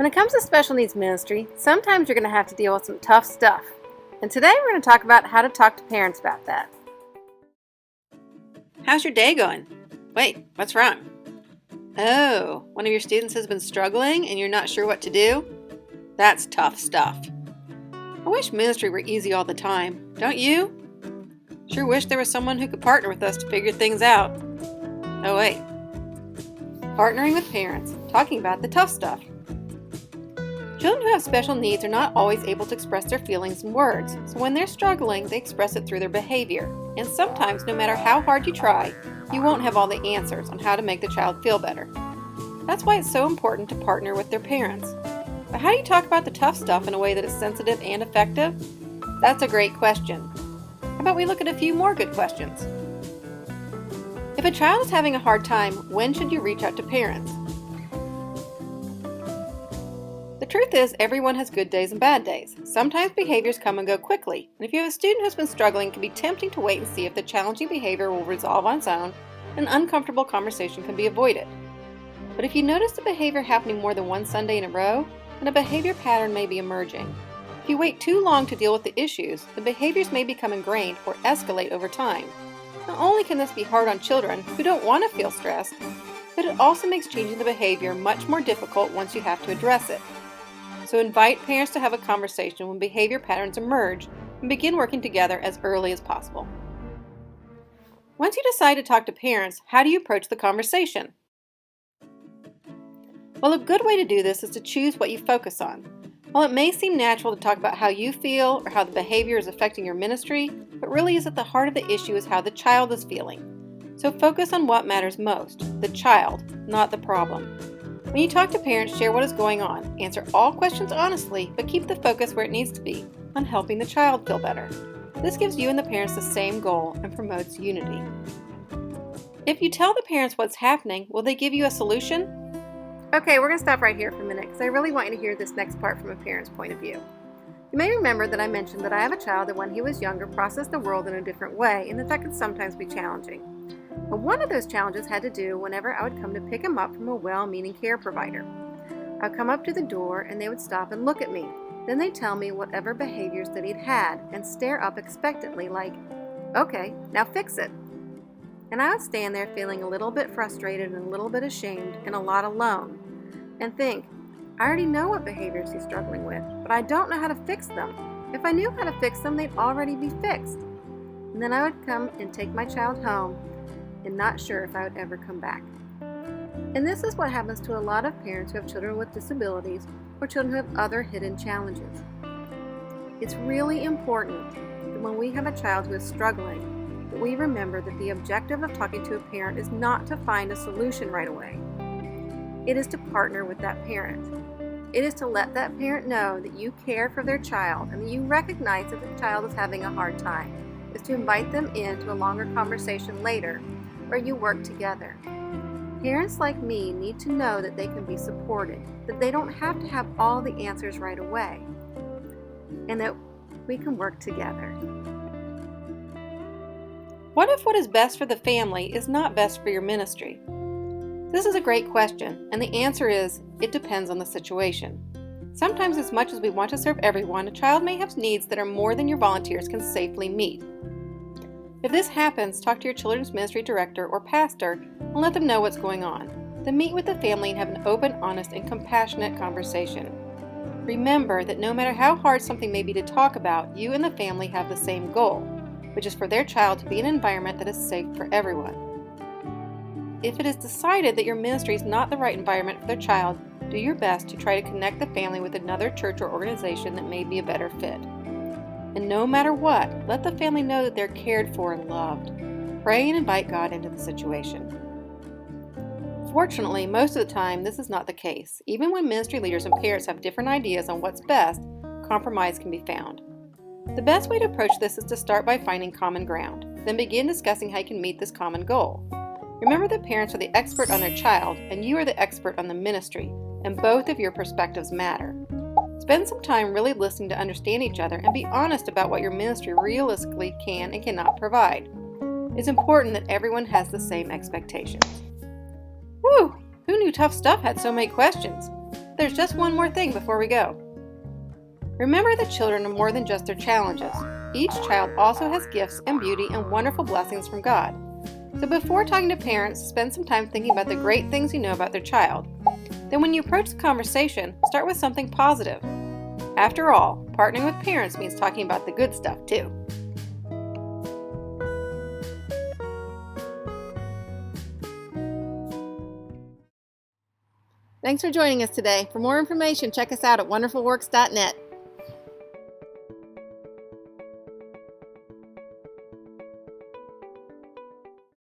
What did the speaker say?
When it comes to special needs ministry, sometimes you're going to have to deal with some tough stuff. And today we're going to talk about how to talk to parents about that. How's your day going? Wait, what's wrong? Oh, one of your students has been struggling and you're not sure what to do? That's tough stuff. I wish ministry were easy all the time, don't you? Sure wish there was someone who could partner with us to figure things out. Oh wait. Partnering with parents, talking about the tough stuff. Children who have special needs are not always able to express their feelings in words, so when they're struggling, they express it through their behavior. And sometimes, no matter how hard you try, you won't have all the answers on how to make the child feel better. That's why it's so important to partner with their parents. But how do you talk about the tough stuff in a way that is sensitive and effective? That's a great question. How about we look at a few more good questions? If a child is having a hard time, when should you reach out to parents? The truth is, everyone has good days and bad days. Sometimes behaviors come and go quickly, and if you have a student who's been struggling, it can be tempting to wait and see if the challenging behavior will resolve on its own, and an uncomfortable conversation can be avoided. But if you notice the behavior happening more than one Sunday in a row, then a behavior pattern may be emerging. If you wait too long to deal with the issues, the behaviors may become ingrained or escalate over time. Not only can this be hard on children who don't want to feel stressed, but it also makes changing the behavior much more difficult once you have to address it. So invite parents to have a conversation when behavior patterns emerge and begin working together as early as possible. Once you decide to talk to parents, how do you approach the conversation? Well, a good way to do this is to choose what you focus on. While it may seem natural to talk about how you feel or how the behavior is affecting your ministry, what really is at the heart of the issue is how the child is feeling. So focus on what matters most, the child, not the problem. When you talk to parents, share what is going on. Answer all questions honestly, but keep the focus where it needs to be, on helping the child feel better. This gives you and the parents the same goal and promotes unity. If you tell the parents what's happening, will they give you a solution? Okay, we're going to stop right here for a minute because I really want you to hear this next part from a parent's point of view. You may remember that I mentioned that I have a child that when he was younger processed the world in a different way and that could sometimes be challenging. But one of those challenges had to do whenever I would come to pick him up from a well-meaning care provider. I would come up to the door and they would stop and look at me. Then they'd tell me whatever behaviors that he'd had and stare up expectantly like, okay, now fix it. And I would stand there feeling a little bit frustrated and a little bit ashamed and a lot alone and think, I already know what behaviors he's struggling with, but I don't know how to fix them. If I knew how to fix them, they'd already be fixed. And then I would come and take my child home and not sure if I would ever come back. And this is what happens to a lot of parents who have children with disabilities or children who have other hidden challenges. It's really important that when we have a child who is struggling, that we remember that the objective of talking to a parent is not to find a solution right away. It is to partner with that parent. It is to let that parent know that you care for their child and that you recognize that the child is having a hard time. It's to invite them into a longer conversation later where you work together. Parents like me need to know that they can be supported, that they don't have to have all the answers right away, and that we can work together. What if what is best for the family is not best for your ministry? This is a great question, and the answer is, it depends on the situation. Sometimes, as much as we want to serve everyone, a child may have needs that are more than your volunteers can safely meet. If this happens, talk to your children's ministry director or pastor and let them know what's going on. Then meet with the family and have an open, honest, and compassionate conversation. Remember that no matter how hard something may be to talk about, you and the family have the same goal, which is for their child to be in an environment that is safe for everyone. If it is decided that your ministry is not the right environment for their child, do your best to try to connect the family with another church or organization that may be a better fit. And no matter what, let the family know that they're cared for and loved. Pray and invite God into the situation. Fortunately, most of the time, this is not the case. Even when ministry leaders and parents have different ideas on what's best, compromise can be found. The best way to approach this is to start by finding common ground, then begin discussing how you can meet this common goal. Remember that parents are the expert on their child, and you are the expert on the ministry, and both of your perspectives matter. Spend some time really listening to understand each other and be honest about what your ministry realistically can and cannot provide. It's important that everyone has the same expectations. Whew! Who knew tough stuff had so many questions? There's just one more thing before we go. Remember that children are more than just their challenges. Each child also has gifts and beauty and wonderful blessings from God. So before talking to parents, spend some time thinking about the great things you know about their child. Then when you approach the conversation, start with something positive. After all, partnering with parents means talking about the good stuff too. Thanks for joining us today. For more information, check us out at wonderfulworks.net.